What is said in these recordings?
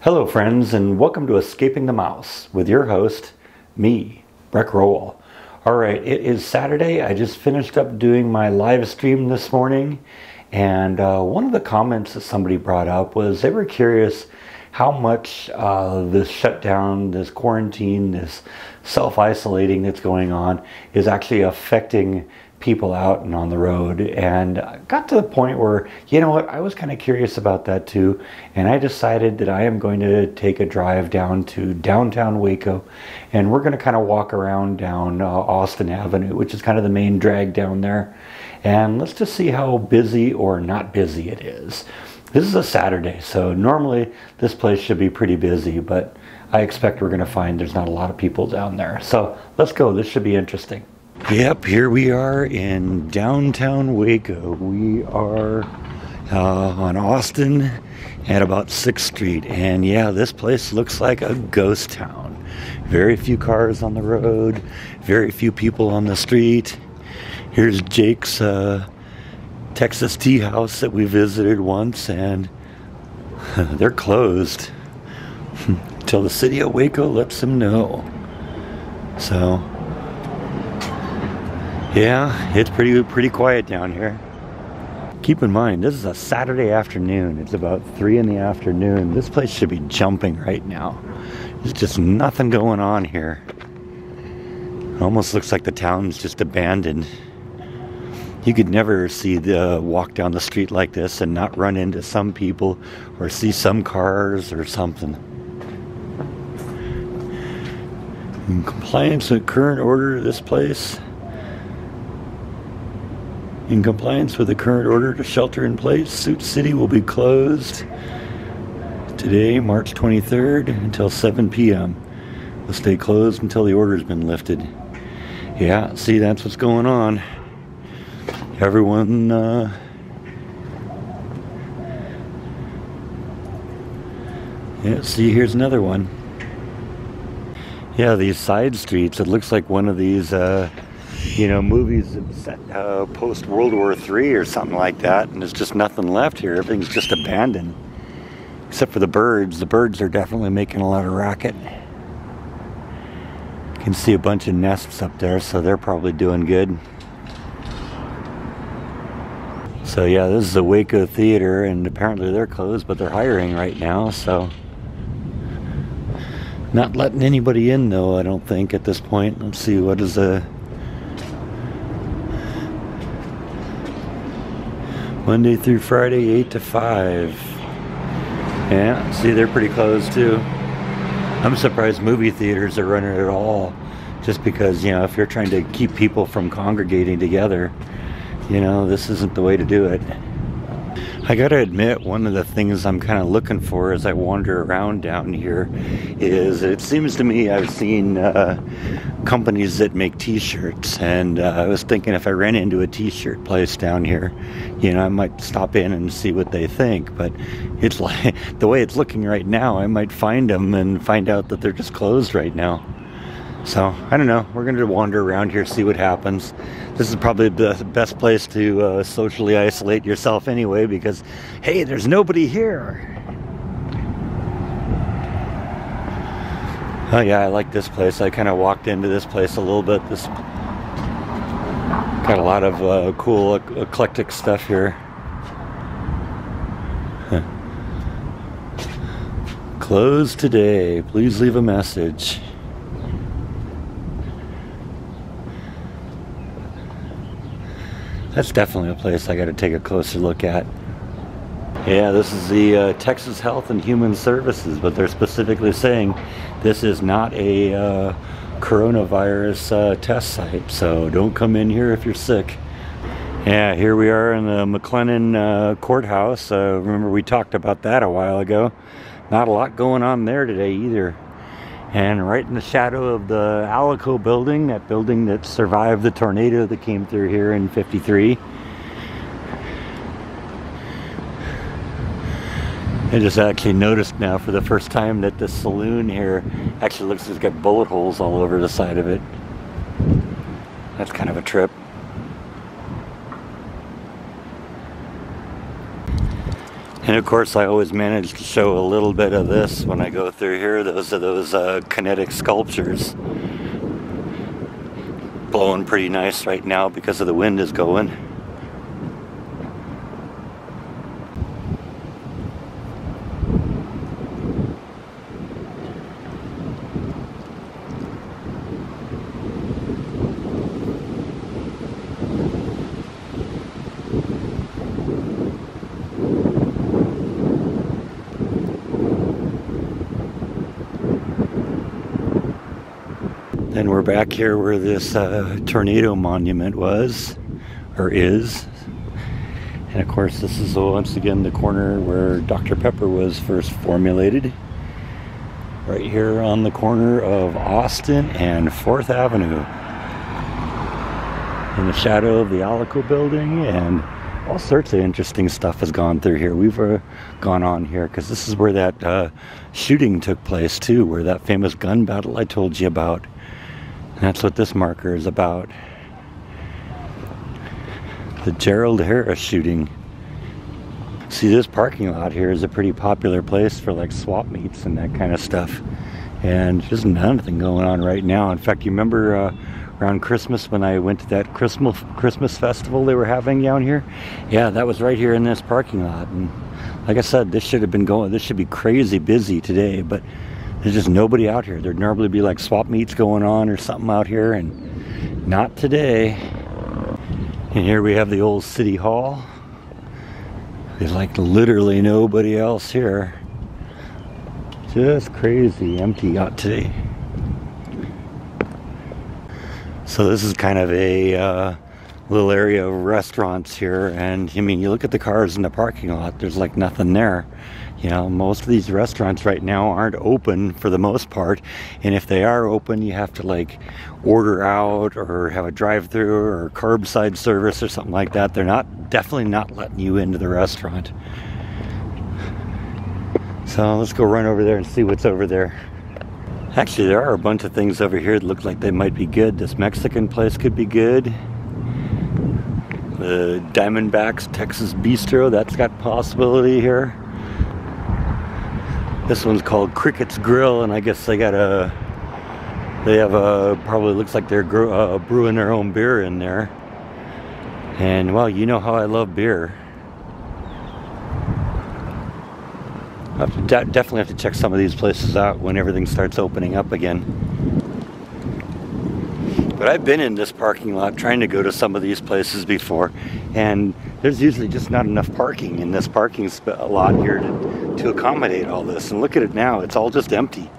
Hello friends, and welcome to Escaping the Mouse with your host, me, Breck Rowell. Alright, it is Saturday. I just finished up doing my live stream this morning, and one of the comments that somebody brought up was they were curious how much this shutdown, this quarantine, this self-isolating that's going on is actually affecting people out and on the road. And I got to the point where, you know what, I was kind of curious about that too, and I decided that I am going to take a drive down to downtown Waco, and we're going to kind of walk around down Austin Avenue, which is kind of the main drag down there, and let's just see how busy or not busy it is. This is a Saturday, so normally this place should be pretty busy, but I expect we're going to find there's not a lot of people down there. So let's go. This should be interesting. Yep, here we are in downtown Waco. We are on Austin at about 6th Street. And yeah, this place looks like a ghost town. Very few cars on the road, very few people on the street. Here's Jake's Texas tea house that we visited once, and they're closed until the city of Waco lets them know. So yeah, it's pretty quiet down here. Keep in mind, this is a Saturday afternoon. It's about 3 in the afternoon. This place should be jumping right now. There's just nothing going on here. It almost looks like the town's just abandoned. You could never see walk down the street like this and not run into some people or see some cars or something. In compliance with current order of this place. In compliance with the current order to shelter in place, Suit City will be closed today, March 23rd, until 7 p.m. We'll stay closed until the order's been lifted. Yeah, see, that's what's going on. Everyone, yeah, see, here's another one. Yeah, these side streets, it looks like one of these, movies set post World War III or something like that, and there's just nothing left here. Everything's just abandoned, except for the birds. The birds are definitely making a lot of racket. You can see a bunch of nests up there, so they're probably doing good. So yeah, this is the Waco Theater, and apparently they're closed, but they're hiring right now, so not letting anybody in though, I don't think, at this point. Let's see, what is the Monday through Friday, 8 to 5. Yeah, see, they're pretty close too. I'm surprised movie theaters are running at all, just because, you know, if you're trying to keep people from congregating together, you know, this isn't the way to do it. I gotta admit, one of the things I'm kind of looking for as I wander around down here is, it seems to me I've seen companies that make t-shirts, and I was thinking if I ran into a t-shirt place down here, you know, I might stop in and see what they think, but it's like, the way it's looking right now, I might find them and find out that they're just closed right now. So, I don't know, we're going to wander around here, see what happens. This is probably the best place to socially isolate yourself anyway, because, hey, there's nobody here. Oh yeah, I like this place. I kind of walked into this place a little bit. This got a lot of cool, eclectic stuff here. Huh. Closed today. Please leave a message. That's definitely a place I got to take a closer look at. Yeah, this is the Texas Health and Human Services, but they're specifically saying this is not a coronavirus test site, so don't come in here if you're sick. Yeah, here we are in the McLennan courthouse. Remember we talked about that a while ago. Not a lot going on there today either. And right in the shadow of the Alico building, that building that survived the tornado that came through here in '53. I just actually noticed now for the first time that the saloon here actually looks like it's got bullet holes all over the side of it. That's kind of a trip. And of course I always manage to show a little bit of this when I go through here. Those are those kinetic sculptures. Blowing pretty nice right now because of the wind is going. Then we're back here where this tornado monument was, or is. And of course this is once again the corner where Dr. Pepper was first formulated. Right here on the corner of Austin and 4th Avenue. In the shadow of the Alico building, and all sorts of interesting stuff has gone through here. We've gone on here because this is where that shooting took place too, where that famous gun battle I told you about. That's what this marker is about. The Gerald Harris shooting. See, this parking lot here is a pretty popular place for like swap meets and that kind of stuff. And there's nothing going on right now. In fact, you remember around Christmas when I went to that Christmas festival they were having down here? Yeah, that was right here in this parking lot. And like I said, this should have been going, this should be crazy busy today, but there's just nobody out here. There'd normally be like swap meets going on or something out here, and not today. And here we have the old city hall. There's like literally nobody else here. Just crazy empty out today. So this is kind of a little area of restaurants here, and I mean, you look at the cars in the parking lot, there's like nothing there. You know, most of these restaurants right now aren't open for the most part, and if they are open, you have to like order out or have a drive-through or curbside service or something like that. They're definitely not letting you into the restaurant. So let's go run over there and see what's over there. Actually, there are a bunch of things over here that look like they might be good. This Mexican place could be good. The Diamondbacks Texas Bistro, that's got possibility here. This one's called Cricket's Grill, and I guess they have probably looks like they're brewing their own beer in there. And well, you know how I love beer. I definitely have to check some of these places out when everything starts opening up again. But I've been in this parking lot trying to go to some of these places before, and there's usually just not enough parking in this parking lot here to accommodate all this. And look at it now, it's all just empty.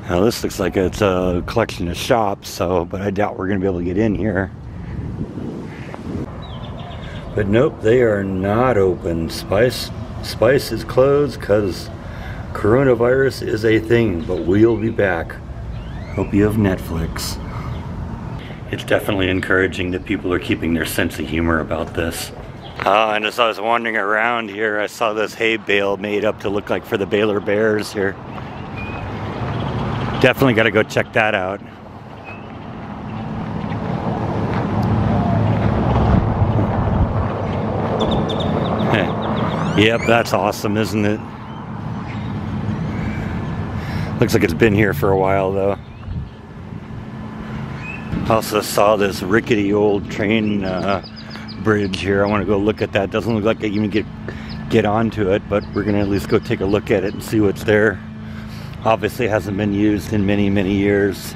Now this looks like it's a collection of shops, but I doubt we're going to be able to get in here. But nope, they are not open. Spice is closed because coronavirus is a thing, but we'll be back. Hope you have Netflix. It's definitely encouraging that people are keeping their sense of humor about this. And as I was wandering around here, I saw this hay bale made up to look like for the Baylor Bears here. Definitely got to go check that out. Yep, that's awesome, isn't it? Looks like it's been here for a while, though. Also saw this rickety old train bridge here. I want to go look at that. Doesn't look like I even get onto it, but we're gonna at least go take a look at it and see what's there. Obviously hasn't been used in many, many years.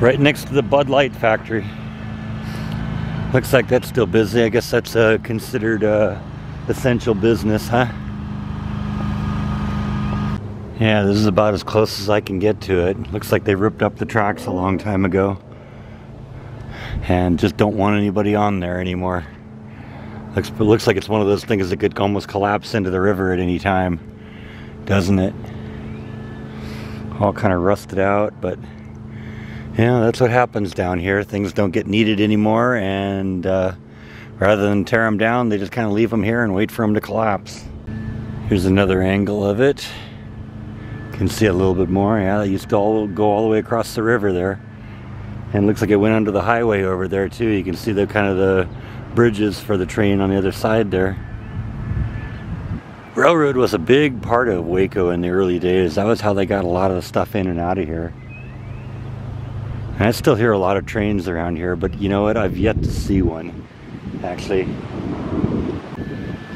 Right next to the Bud Light factory. Looks like that's still busy. I guess that's considered essential business, huh? Yeah, this is about as close as I can get to it. Looks like they ripped up the tracks a long time ago and just don't want anybody on there anymore. Looks like it's one of those things that could almost collapse into the river at any time, doesn't it? All kind of rusted out, but yeah, that's what happens down here. Things don't get needed anymore, and rather than tear them down, they just kind of leave them here and wait for them to collapse. Here's another angle of it. You can see a little bit more. Yeah, they used to go all the way across the river there. And it looks like it went under the highway over there too. You can see the kind of the bridges for the train on the other side there. Railroad was a big part of Waco in the early days. That was how they got a lot of the stuff in and out of here. And I still hear a lot of trains around here, but you know what? I've yet to see one, actually.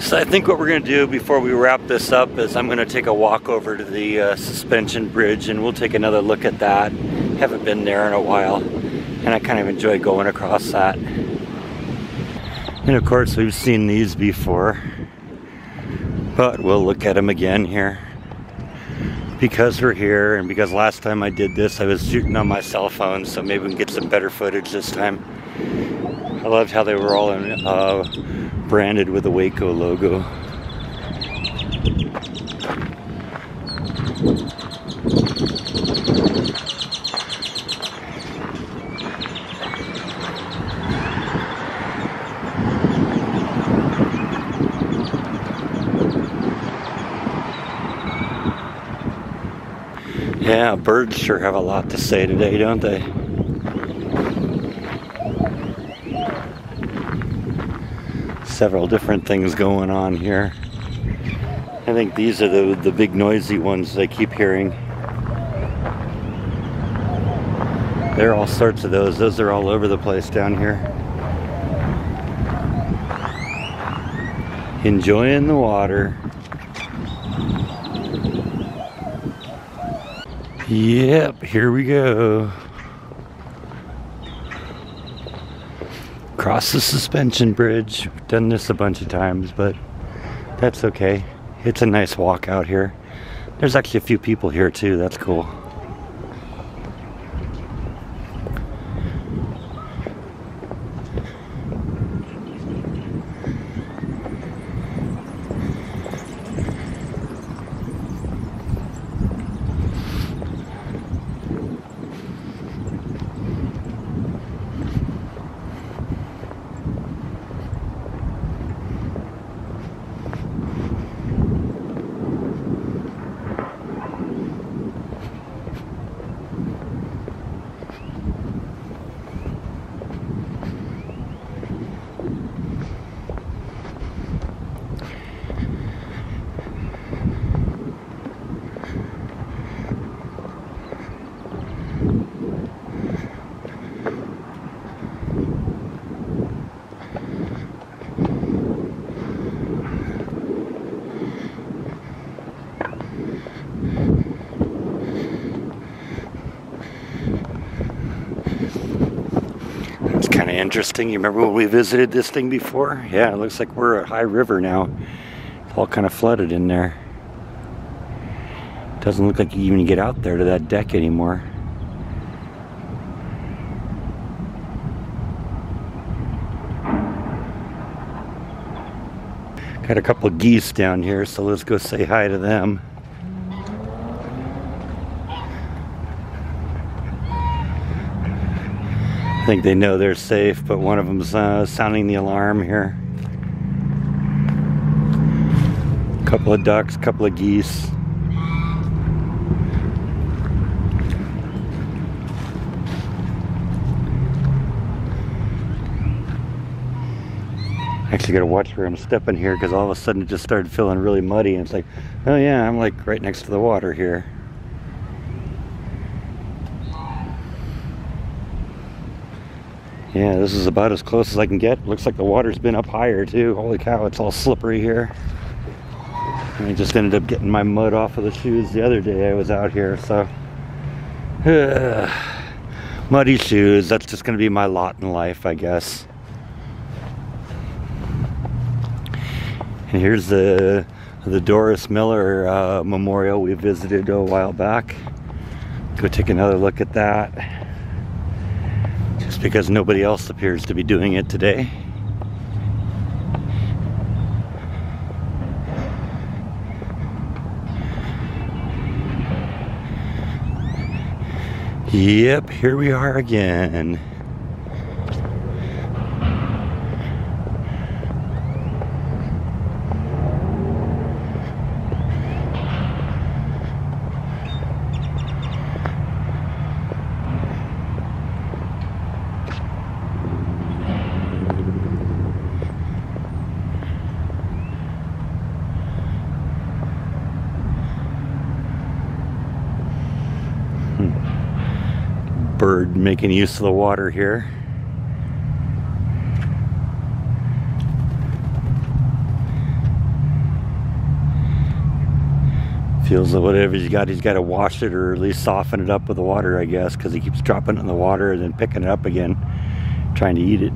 So I think what we're going to do before we wrap this up is I'm going to take a walk over to the suspension bridge, and we'll take another look at that. Haven't been there in a while, and I kind of enjoy going across that. And of course we've seen these before, but we'll look at them again here. Because we're here, and because last time I did this I was shooting on my cell phone, so maybe we can get some better footage this time. I loved how they were all branded with the Waco logo. Yeah, birds sure have a lot to say today, don't they? Several different things going on here. I think these are the big noisy ones I keep hearing. There are all sorts of those. Those are all over the place down here. Enjoying the water. Yep, here we go. Across the suspension bridge. We've done this a bunch of times, but that's okay. It's a nice walk out here. There's actually a few people here too. That's cool. Interesting. You remember when we visited this thing before? Yeah, it looks like we're at High River now. It's all kind of flooded in there. Doesn't look like you even get out there to that deck anymore. Got a couple of geese down here, so let's go say hi to them. I think they know they're safe, but one of them's sounding the alarm here. A couple of ducks, a couple of geese. Actually gotta watch where I'm stepping here, because all of a sudden it just started feeling really muddy, and it's like, oh yeah, I'm like right next to the water here. Yeah, this is about as close as I can get. Looks like the water's been up higher too. Holy cow, it's all slippery here. And I just ended up getting my mud off of the shoes the other day I was out here, so. Muddy shoes, that's just gonna be my lot in life, I guess. And here's the Doris Miller memorial we visited a while back. Go take another look at that. Just because nobody else appears to be doing it today. Yep, here we are again. bird making use of the water here. Feels that whatever he's got to wash it or at least soften it up with the water, I guess, because he keeps dropping it in the water and then picking it up again, trying to eat it.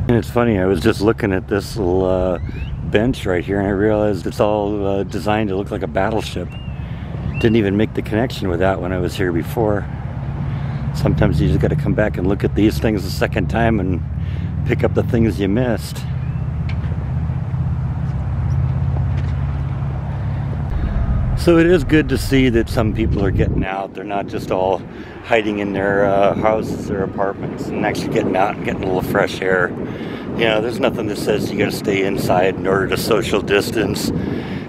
And it's funny, I was just looking at this little bench right here and I realized it's all designed to look like a battleship. Didn't even make the connection with that when I was here before. Sometimes you just got to come back and look at these things a second time and pick up the things you missed. So it is good to see that some people are getting out. They're not just all hiding in their houses or apartments, and actually getting out and getting a little fresh air. You know, there's nothing that says you got to stay inside in order to social distance.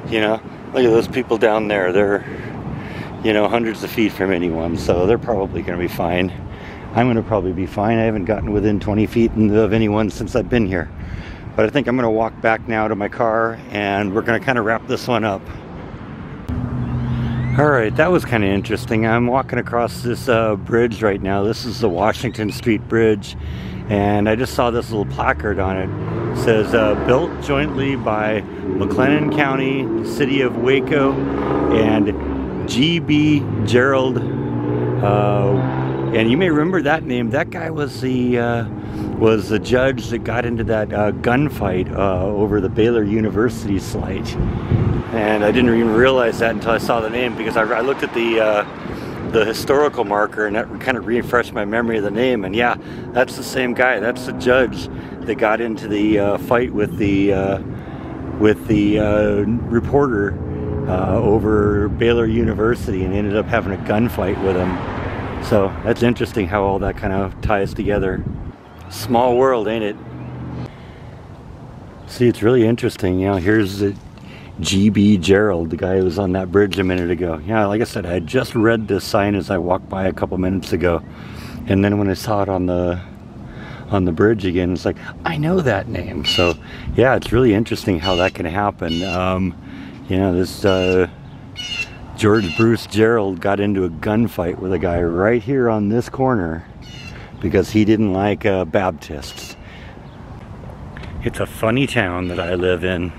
You know, look at those people down there. They're, you know, hundreds of feet from anyone, so they're probably going to be fine. I'm going to probably be fine. I haven't gotten within 20 feet of anyone since I've been here. But I think I'm going to walk back now to my car, and we're going to kind of wrap this one up. Alright, that was kind of interesting. I'm walking across this bridge right now. This is the Washington Street Bridge, and I just saw this little placard on it. It says, built jointly by McLennan County, City of Waco, and G.B. Gerald. And you may remember that name. That guy was the judge that got into that gunfight over the Baylor University site. And I didn't even realize that until I saw the name, because I looked at the historical marker, and that kind of refreshed my memory of the name. And yeah, that's the same guy. That's the judge that got into the fight with the reporter over Baylor University and ended up having a gunfight with him. So that's interesting how all that kind of ties together. Small world, ain't it? See, it's really interesting. You know, here's the G.B. Gerald, the guy who was on that bridge a minute ago. Yeah, like I said, I had just read this sign as I walked by a couple minutes ago, and then when I saw it on the bridge again, it's like, I know that name. So yeah, it's really interesting how that can happen. You know, this George Bruce Gerald got into a gunfight with a guy right here on this corner because he didn't like Baptists. It's a funny town that I live in.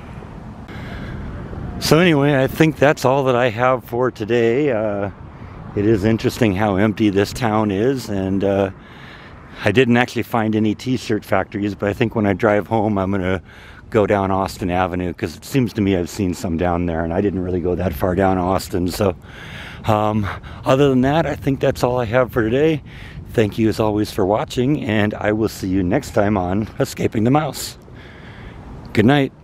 So anyway, I think that's all that I have for today. It is interesting how empty this town is, and I didn't actually find any t-shirt factories, but I think when I drive home I'm going to go down Austin Avenue, because it seems to me I've seen some down there, and I didn't really go that far down Austin. So other than that, I think that's all I have for today. Thank you as always for watching, and I will see you next time on Escaping the Mouse. Good night.